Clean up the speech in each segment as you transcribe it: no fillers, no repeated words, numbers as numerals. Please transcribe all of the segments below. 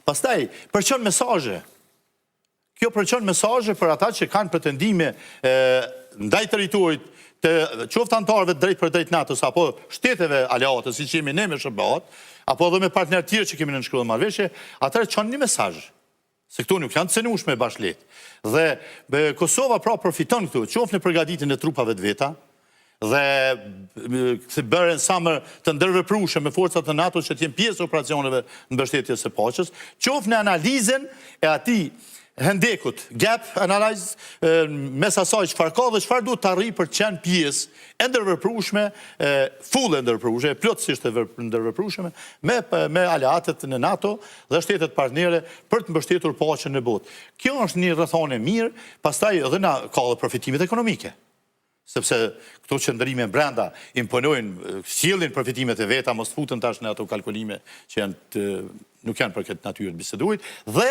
Pastaj, përqon mesazhe. Kjo përqon mesazhe për ata që kanë pretendime ndaj territorit të qoftë anëtarëve drejt për drejt NATO-s apo shteteve aleate, siç jemi ne me SBA, apo edhe me partnerë tjerë që kemi nënshkruar marrëveshje, atëherë çon një mesazh. Se këtu nuk janë të cënueshme bashkë lehtë. Dhe Kosova pra përfiton këtu, qoftë në përgatitjen e trupave të veta, dhe të bërën sa më të ndërveprueshme me forcat të NATO që të jenë pjesë operacioneve në mbështetje së paqes, qoftë në analizën e atij hendekut, gap analyze, mes asaj çfarë ka dhe çfarë duhet të arrijë për të qenë pjesë e ndërveprueshme, full e ndërveprueshme, plotësisht e ndërveprueshme me aleatët në NATO dhe shtetet partnere për të mbështetur paqen në botë. Kjo është një rrethone mirë, pastaj edhe na ka edhe përfitimet ekonomike. Sepse këto qëndrime brenda imponojnë, sjellin përfitimet e veta, mos futen tash në ato kalkulime që nuk janë për këtë natyrë të biseduit, dhe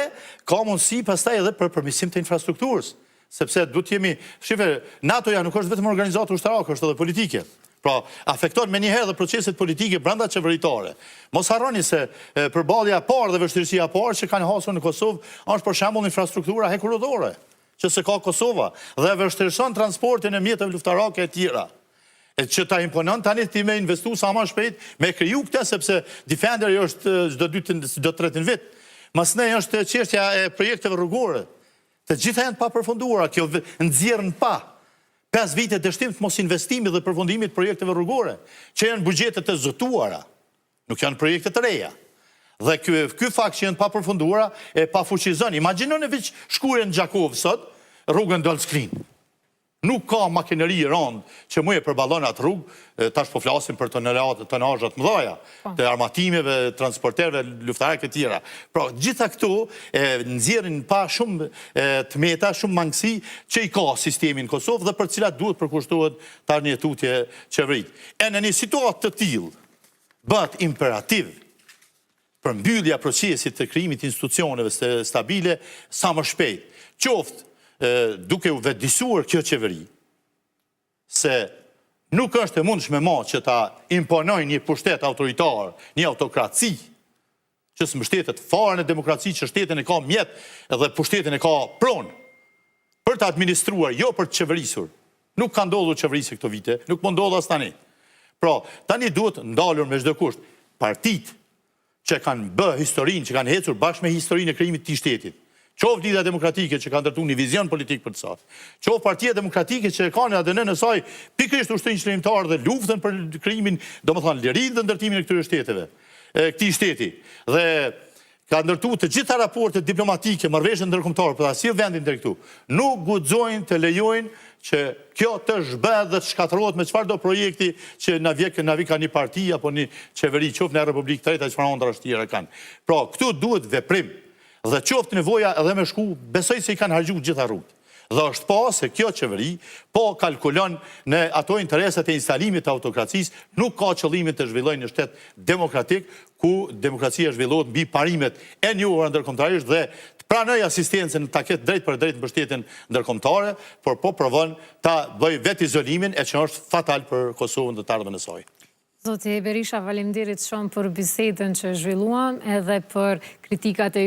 ka mundësi pastaj edhe për përmirësim të infrastrukturës, sepse duhet jemi, shife, NATO-ja nuk është vetëm organizatë ushtarake, është edhe politike. Pra, afekton me njëherë dhe proceset politike brenda qeveritare. Mos harroni se përballja e parë dhe vështirësia e parë që kanë hasur në Kosovë është për shembull infrastruktura hekurudore, që se ka Kosova, dhe vështirëson transportin e mjeteve luftarake e tjera. Që ta imponon tani ti me investu sa më shpejt, me kriju këtë, sepse Defenderi është çdo 3 vit. Masnej është çështja e projekteve rrugore. Të gjitha janë pa përfunduara, kjo nxjerrën pa 5 vite dështim të mos investimit dhe përfundimit projekteve rrugore, që janë buxhete të zotuara, nuk janë projekte të reja. Dhe ky fakt që janë pa përfunduara e pa fuqizon. Imagjinoni veç shkurën Gjakov sot, rrugën Dolskrin. Nuk ka makineri rënd që mu e përballon atë rrugë, tash po flasim për tonazha të mëdha, të armatimeve, transporterëve luftarake të tjera. Pra, gjitha këto nxjerrin pa shumë tmeta, shumë mangësi që i ka sistemi në Kosovë dhe për cilat duhet përkushtohet tarnjetutje qeverit. E në një situatë të tillë bëhet imperativ për mbyllja procesit të krijimit të institucioneve stabile sa më shpejt. Qoftë duke u vetëdijsuar kjo qeveri se nuk është e mundshme më që ta imponojë një pushtet autoritar, një autokraci që s'mbështetet fare në demokraci, që shtetin e ka mjet dhe pushtetin e ka pronë për të administruar, jo për të qeverisur. Nuk ka ndodhur qeverisje këto vite, nuk po ndodh as tani. Pra, tani duhet ndalur me çdo kusht partitë që kanë bë historinë, që kanë hecur bashkë me historinë e krijimit të shtetit. Qoftë Lidhja Demokratike që ka ndërtuar një vizion politik për të saj. Qoftë Partia Demokratike që ka në ADN-n e saj pikërisht ushtrinë qëllimtar dhe luftën për krijimin, domethënë lirinë dhe ndërtimin e këtyre shteteve, këtij shteti. Dhe ka ndërtuar të gjitha raportet diplomatike, marrëveshje ndërkombëtare për ta sjellë vendin deri këtu. Nuk guxojnë të lejojnë që kjo të zhbëhet dhe të shkatërrohet me çfarëdo projekti që na vika një parti apo një qeveri, qoftë në Republikë Treta, çfarë ëndra të tjera kanë. Pra, këtu duhet veprim. Dhe qoftë nevoja edhe me shku, besoj se i kanë hargjuar gjitha rrugët. Dhe është pa se kjo qeveri po kalkulon në ato interesat e instalimit të autokracisë, nuk ka qëllimin të zhvillojë një shtet demokratik, ku demokracia zhvillohet mbi parimet e njohura ndërkombëtarisht dhe të pranoj asistencën ta ketë drejt për drejt mbështetjen ndërkombëtare, por po provon ta bëj vetë izolimin e që është fatal për Kosovën dhe të ardhmen e saj. Zoti Berisha, faleminderit shumë për bisedën që zhvilluam edhe për kritikat e